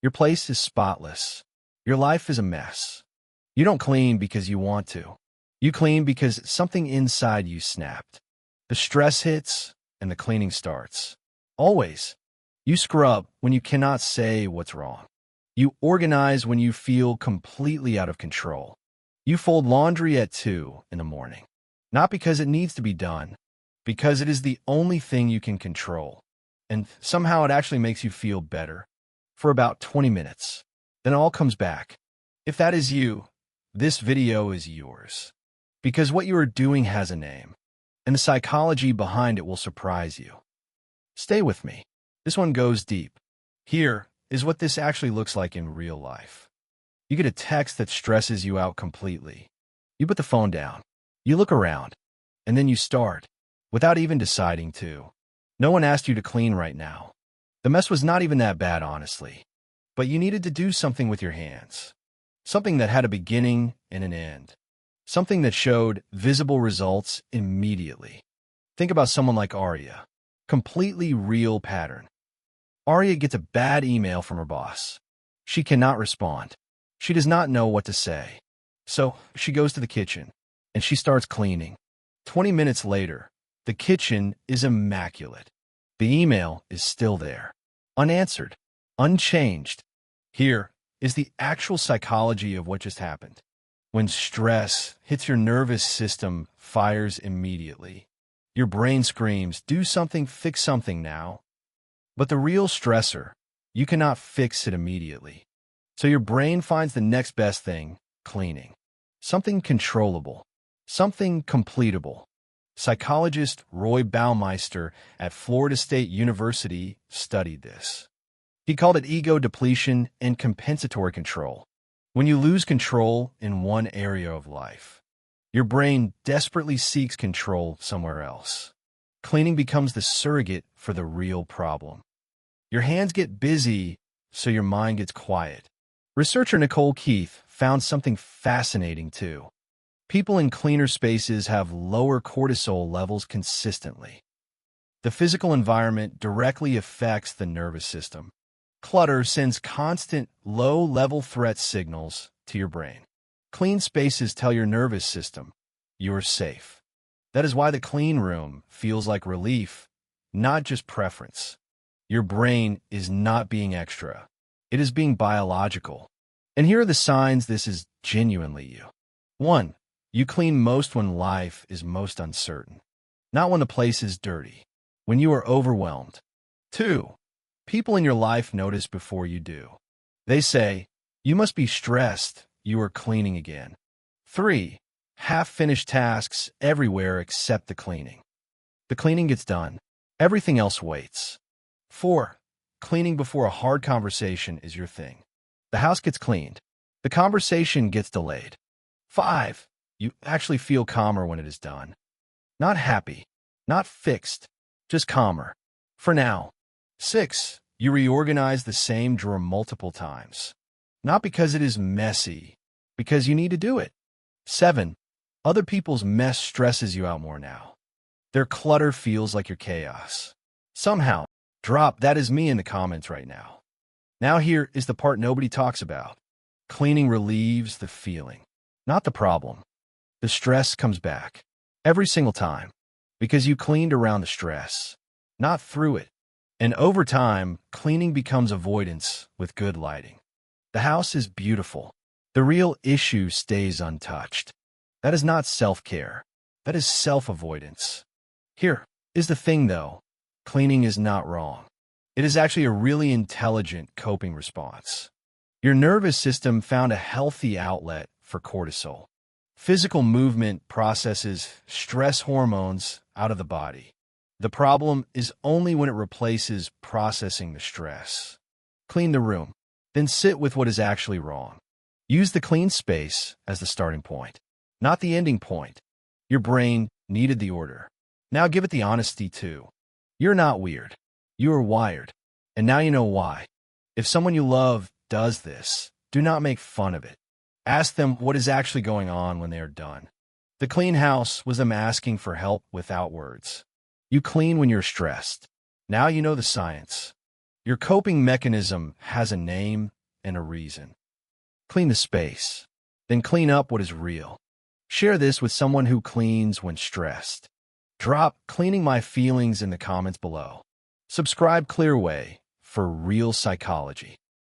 Your place is spotless. Your life is a mess. You don't clean because you want to. You clean because something inside you snapped. The stress hits and the cleaning starts. Always. You scrub when you cannot say what's wrong. You organize when you feel completely out of control. You fold laundry at 2 in the morning. Not because it needs to be done, because it is the only thing you can control. And somehow it actually makes you feel better for about 20 minutes. Then it all comes back. If that is you, this video is yours. Because what you are doing has a name, and the psychology behind it will surprise you. Stay with me. This one goes deep. Here is what this actually looks like in real life. You get a text that stresses you out completely. You put the phone down. You look around, and then you start, without even deciding to. No one asked you to clean right now. The mess was not even that bad, honestly. But you needed to do something with your hands. Something that had a beginning and an end. Something that showed visible results immediately. Think about someone like Arya. Completely real pattern. Arya gets a bad email from her boss. She cannot respond. She does not know what to say. So she goes to the kitchen, and she starts cleaning. 20 minutes later, the kitchen is immaculate. The email is still there, unanswered, unchanged. Here is the actual psychology of what just happened. When stress hits your nervous system, fires immediately. Your brain screams, do something, fix something now. But the real stressor, you cannot fix it immediately. So your brain finds the next best thing, cleaning. Something controllable. Something completable. Psychologist Roy Baumeister at Florida State University studied this. He called it ego depletion and compensatory control. When you lose control in one area of life, your brain desperately seeks control somewhere else. Cleaning becomes the surrogate for the real problem. Your hands get busy, so your mind gets quiet. Researcher Nicole Keith found something fascinating too. People in cleaner spaces have lower cortisol levels consistently. The physical environment directly affects the nervous system. Clutter sends constant, low-level threat signals to your brain. Clean spaces tell your nervous system, you're safe. That is why the clean room feels like relief, not just preference. Your brain is not being extra. It is being biological. And here are the signs this is genuinely you. 1. You clean most when life is most uncertain. Not when the place is dirty. When you are overwhelmed. 2. People in your life notice before you do. They say, you must be stressed, you are cleaning again. 3. Half-finished tasks everywhere except the cleaning. The cleaning gets done. Everything else waits. 4. Cleaning before a hard conversation is your thing. The house gets cleaned. The conversation gets delayed. 5. You actually feel calmer when it is done. Not happy, not fixed, just calmer. For now. 6. You reorganize the same drawer multiple times. Not because it is messy, because you need to do it. 7. Other people's mess stresses you out more now. Their clutter feels like your chaos. Somehow, drop "that is me" in the comments right now. Now here is the part nobody talks about. Cleaning relieves the feeling, not the problem. The stress comes back every single time because you cleaned around the stress, not through it. And over time, cleaning becomes avoidance with good lighting. The house is beautiful. The real issue stays untouched. That is not self-care. That is self-avoidance. Here is the thing, though. Cleaning is not wrong. It is actually a really intelligent coping response. Your nervous system found a healthy outlet for cortisol. Physical movement processes stress hormones out of the body. The problem is only when it replaces processing the stress. Clean the room, then sit with what is actually wrong. Use the clean space as the starting point, not the ending point. Your brain needed the order. Now give it the honesty too. You're not weird. You are wired. And now you know why. If someone you love does this, do not make fun of it. Ask them what is actually going on when they are done. The clean house was them asking for help without words. You clean when you're stressed. Now you know the science. Your coping mechanism has a name and a reason. Clean the space. Then clean up what is real. Share this with someone who cleans when stressed. Drop "cleaning my feelings" in the comments below. Subscribe ClearWay for real psychology.